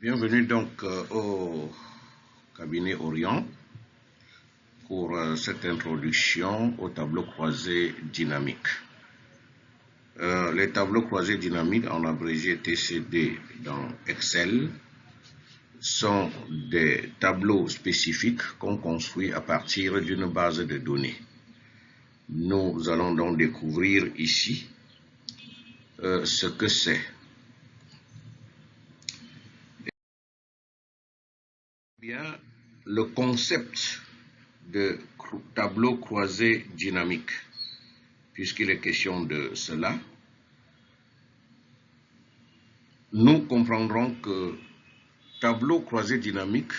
Bienvenue donc au cabinet Orient pour cette introduction au tableau croisé dynamique. Les tableaux croisés dynamiques, en abrégé TCD dans Excel, sont des tableaux spécifiques qu'on construit à partir d'une base de données. Nous allons donc découvrir ici ce que c'est. Bien, le concept de tableau croisé dynamique, puisqu'il est question de cela, nous comprendrons que tableau croisé dynamique,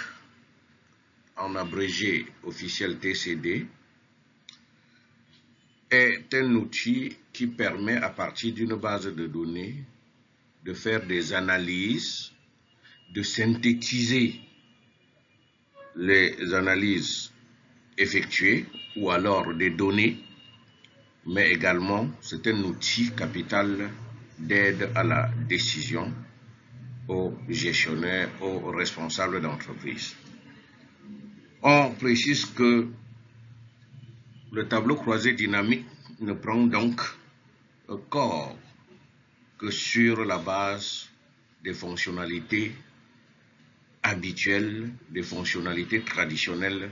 en abrégé officiel TCD, est un outil qui permet à partir d'une base de données de faire des analyses, de synthétiser les analyses effectuées ou alors des données, mais également c'est un outil capital d'aide à la décision aux gestionnaires, aux responsables d'entreprise. On précise que le tableau croisé dynamique ne prend donc corps que sur la base des fonctionnalités habituelles, des fonctionnalités traditionnelles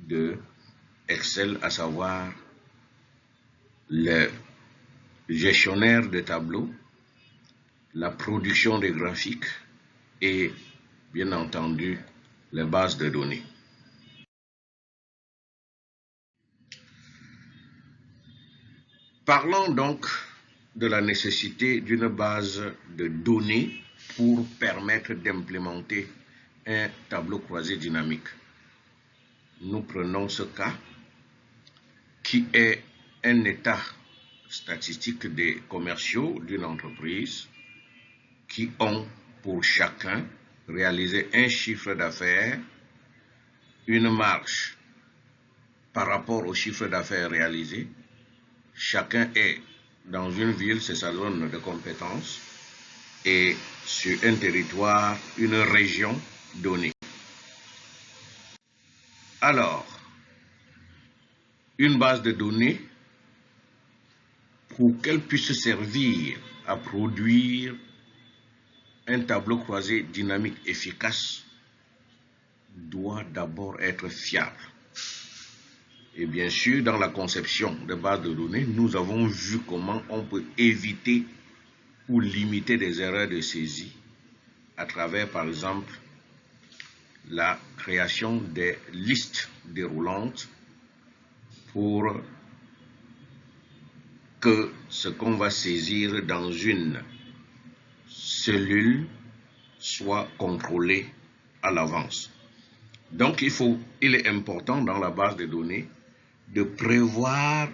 de Excel, à savoir le gestionnaire de tableaux, la production des graphiques et bien entendu les bases de données. Parlons donc de la nécessité d'une base de données pour permettre d'implémenter un tableau croisé dynamique. Nous prenons ce cas qui est un état statistique des commerciaux d'une entreprise qui ont pour chacun réalisé un chiffre d'affaires, une marge par rapport au chiffre d'affaires réalisé. Chacun est dans une ville, c'est sa zone de compétence, et sur un territoire, une région donnée. Alors, une base de données, pour qu'elle puisse servir à produire un tableau croisé dynamique efficace, doit d'abord être fiable. Et bien sûr, dans la conception de bases de données, nous avons vu comment on peut éviter ou limiter des erreurs de saisie à travers, par exemple, la création des listes déroulantes pour que ce qu'on va saisir dans une cellule soit contrôlé à l'avance. Donc, il est important dans la base de données de prévoir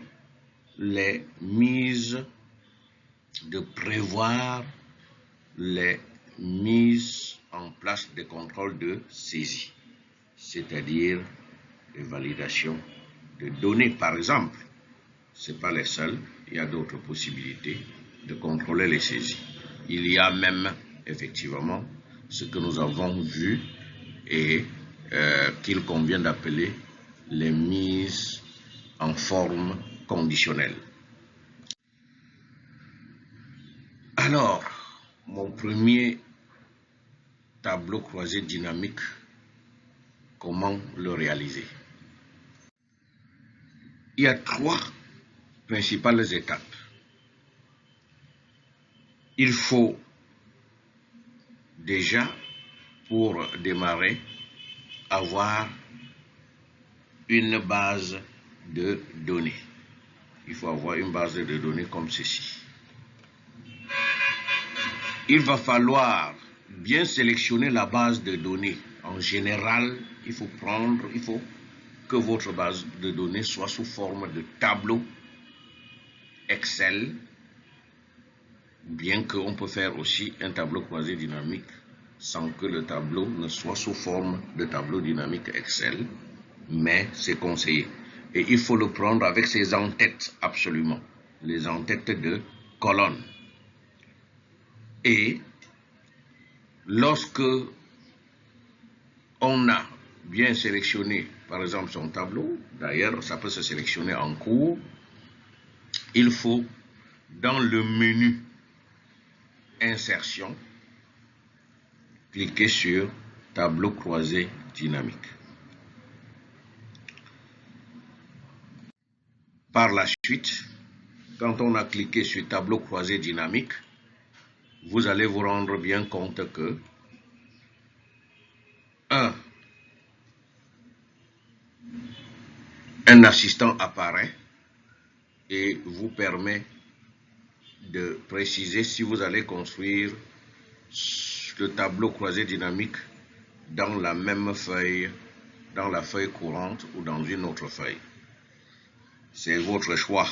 les mises en place des contrôles de saisie, c'est-à-dire de validation de données, par exemple. Ce n'est pas les seuls, il y a d'autres possibilités de contrôler les saisies. Il y a même, effectivement, ce que nous avons vu et qu'il convient d'appeler les mises en forme conditionnelle. Alors, mon premier tableau croisé dynamique, comment le réaliser? Il y a 3 principales étapes. Il faut déjà, pour démarrer, avoir une base de données. Il faut avoir une base de données comme ceci. Il va falloir bien sélectionner la base de données. En général, il faut que votre base de données soit sous forme de tableau Excel, bien qu'on peut faire aussi un tableau croisé dynamique sans que le tableau ne soit sous forme de tableau dynamique Excel, mais c'est conseillé. Et il faut le prendre avec ses en-têtes absolument, les en-têtes de colonnes. Et lorsque on a bien sélectionné, par exemple, son tableau, d'ailleurs, ça peut se sélectionner en cours, il faut, dans le menu Insertion, cliquer sur Tableau croisé dynamique. Par la suite, quand on a cliqué sur Tableau croisé dynamique, vous allez vous rendre bien compte que un assistant apparaît et vous permet de préciser si vous allez construire le tableau croisé dynamique dans la même feuille, dans la feuille courante ou dans une autre feuille. C'est votre choix,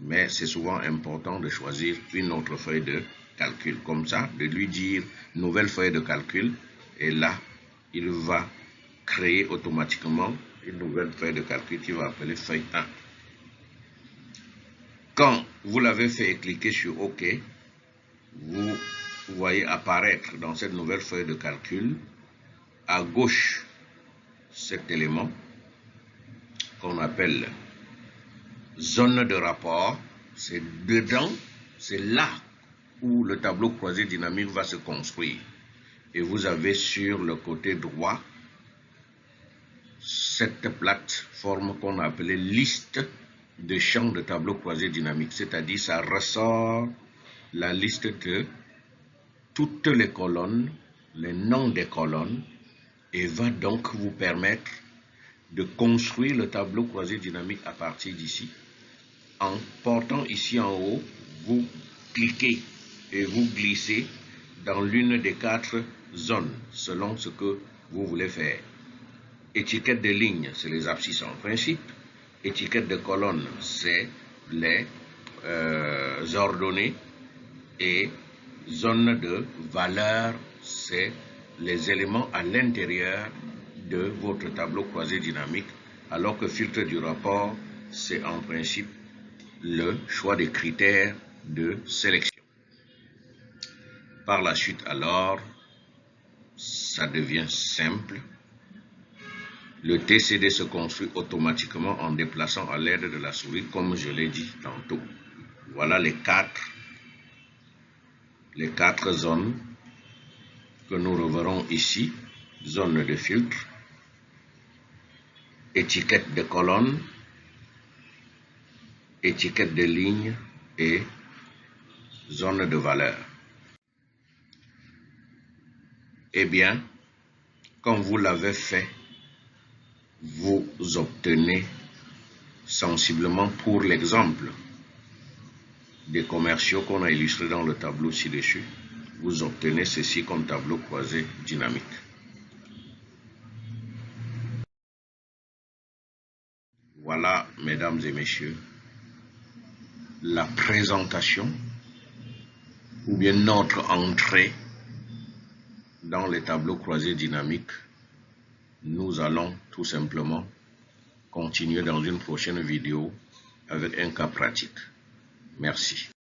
mais c'est souvent important de choisir une autre feuille de calcul, comme ça, de lui dire nouvelle feuille de calcul, et là, il va créer automatiquement une nouvelle feuille de calcul qui va appeler feuille 1. Quand vous l'avez fait et cliquez sur OK, vous voyez apparaître dans cette nouvelle feuille de calcul, à gauche, cet élément qu'on appelle zone de rapport. C'est dedans, c'est là où le tableau croisé dynamique va se construire. Et vous avez sur le côté droit cette plateforme qu'on a appelée liste de champs de tableau croisé dynamique, c'est-à-dire ça ressort la liste de toutes les colonnes, les noms des colonnes, et va donc vous permettre de construire le tableau croisé dynamique à partir d'ici. En portant ici en haut, vous cliquez et vous glissez dans l'une des 4 zones selon ce que vous voulez faire. Étiquette de ligne, c'est les abscisses en principe. Étiquette de colonne, c'est les ordonnées. Et zone de valeur, c'est les éléments à l'intérieur de votre tableau croisé dynamique, alors que filtre du rapport, c'est en principe le choix des critères de sélection. Par la suite, alors, ça devient simple. Le TCD se construit automatiquement en déplaçant à l'aide de la souris, comme je l'ai dit tantôt. Voilà les quatre zones que nous reverrons ici. Zone de filtre, étiquette de colonne, étiquette de ligne et zone de valeur. Eh bien, quand vous l'avez fait, vous obtenez sensiblement, pour l'exemple des commerciaux qu'on a illustré dans le tableau ci-dessus, vous obtenez ceci comme tableau croisé dynamique. Voilà, mesdames et messieurs, la présentation ou bien notre entrée dans les tableaux croisés dynamiques. Nous allons tout simplement continuer dans une prochaine vidéo avec un cas pratique. Merci.